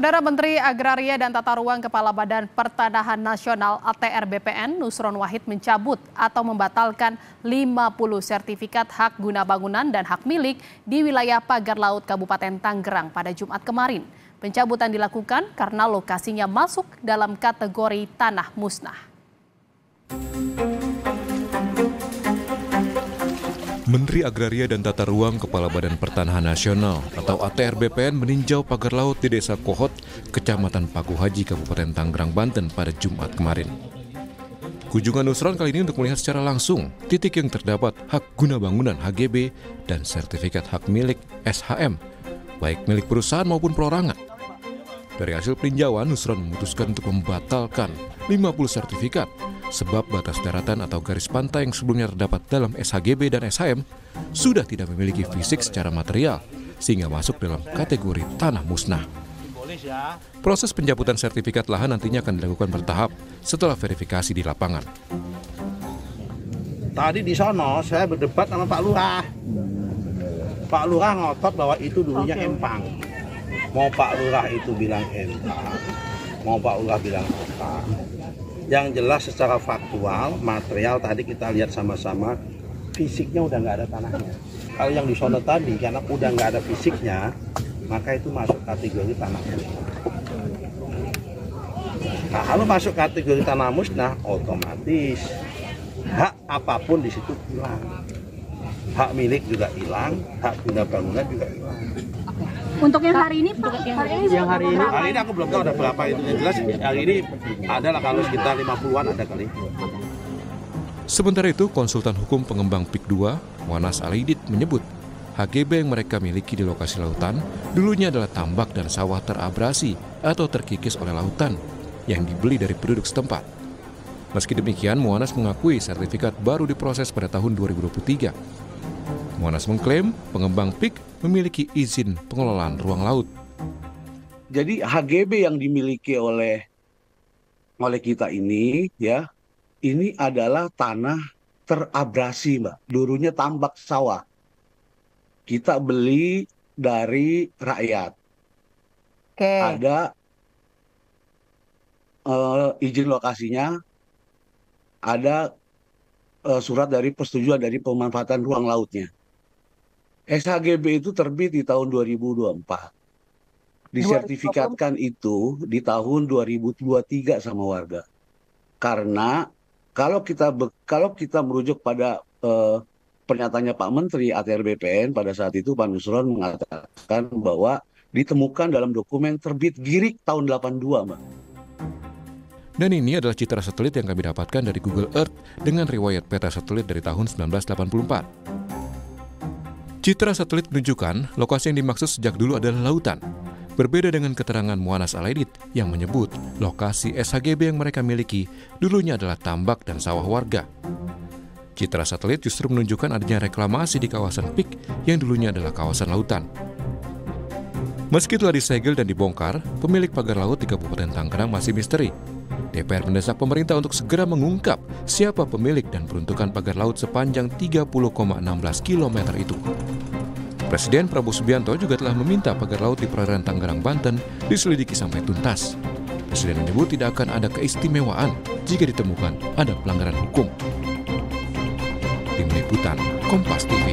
Saudara Menteri Agraria dan Tata Ruang Kepala Badan Pertanahan Nasional ATR BPN Nusron Wahid mencabut atau membatalkan 50 sertifikat hak guna bangunan dan hak milik di wilayah Pagar Laut Kabupaten Tangerang pada Jumat kemarin. Pencabutan dilakukan karena lokasinya masuk dalam kategori tanah musnah. Menteri Agraria dan Tata Ruang Kepala Badan Pertanahan Nasional atau ATR BPN meninjau pagar laut di Desa Kohot, Kecamatan Paku Haji, Kabupaten Tangerang, Banten pada Jumat kemarin. Kunjungan Nusron kali ini untuk melihat secara langsung titik yang terdapat hak guna bangunan HGB dan sertifikat hak milik SHM, baik milik perusahaan maupun perorangan. Dari hasil peninjauan, Nusron memutuskan untuk membatalkan 50 sertifikat sebab batas daratan atau garis pantai yang sebelumnya terdapat dalam SHGB dan SHM sudah tidak memiliki fisik secara material sehingga masuk dalam kategori tanah musnah. Proses pencabutan sertifikat lahan nantinya akan dilakukan bertahap setelah verifikasi di lapangan. Tadi di sono saya berdebat sama Pak Lurah. Pak Lurah ngotot bahwa itu dulunya empang. Mau Pak Lurah itu bilang empang, mau Pak Lurah bilang apa. Yang jelas secara faktual, material tadi kita lihat sama-sama, fisiknya udah nggak ada tanahnya. Kalau yang di sono tadi, karena udah nggak ada fisiknya, maka itu masuk kategori tanah musnah. Nah, kalau masuk kategori tanah musnah, otomatis hak apapun di situ hilang. Hak milik juga hilang, hak guna bangunan juga hilang. Untuk yang hari ini, Pak? Hari ini aku belum tahu ada berapa itu. Yang jelas hari ini adalah kalau sekitar 50-an ada kali. Sementara itu, konsultan hukum pengembang PIK 2, Muanas Alaidit, menyebut HGB yang mereka miliki di lokasi lautan dulunya adalah tambak dan sawah terabrasi atau terkikis oleh lautan yang dibeli dari penduduk setempat. Meski demikian, Muanas mengakui sertifikat baru diproses pada tahun 2023. Muanas mengklaim pengembang PIK memiliki izin pengelolaan ruang laut. Jadi HGB yang dimiliki oleh kita ini, ya, ini adalah tanah terabrasi, Mbak. Dulunya tambak sawah. Kita beli dari rakyat. Oke. Ada izin lokasinya, ada surat dari persetujuan dari pemanfaatan ruang lautnya. SHGB itu terbit di tahun 2024. Disertifikatkan itu di tahun 2023 sama warga. Karena kalau kita merujuk pada pernyataannya Pak Menteri ATR BPN pada saat itu, Pak Nusron mengatakan bahwa ditemukan dalam dokumen terbit Girik tahun 82, Mbak. Dan ini adalah citra satelit yang kami dapatkan dari Google Earth dengan riwayat peta satelit dari tahun 1984. Citra satelit menunjukkan lokasi yang dimaksud sejak dulu adalah lautan. Berbeda dengan keterangan Muanas Alaidit yang menyebut lokasi SHGB yang mereka miliki dulunya adalah tambak dan sawah warga. Citra satelit justru menunjukkan adanya reklamasi di kawasan PIK yang dulunya adalah kawasan lautan. Meski telah disegel dan dibongkar, pemilik pagar laut di Kabupaten Tangerang masih misteri. DPR mendesak pemerintah untuk segera mengungkap siapa pemilik dan peruntukan pagar laut sepanjang 30,16 km itu. Presiden Prabowo Subianto juga telah meminta pagar laut di perairan Tangerang, Banten diselidiki sampai tuntas. Presiden menyebut tidak akan ada keistimewaan jika ditemukan ada pelanggaran hukum. Tim Liputan Kompas TV.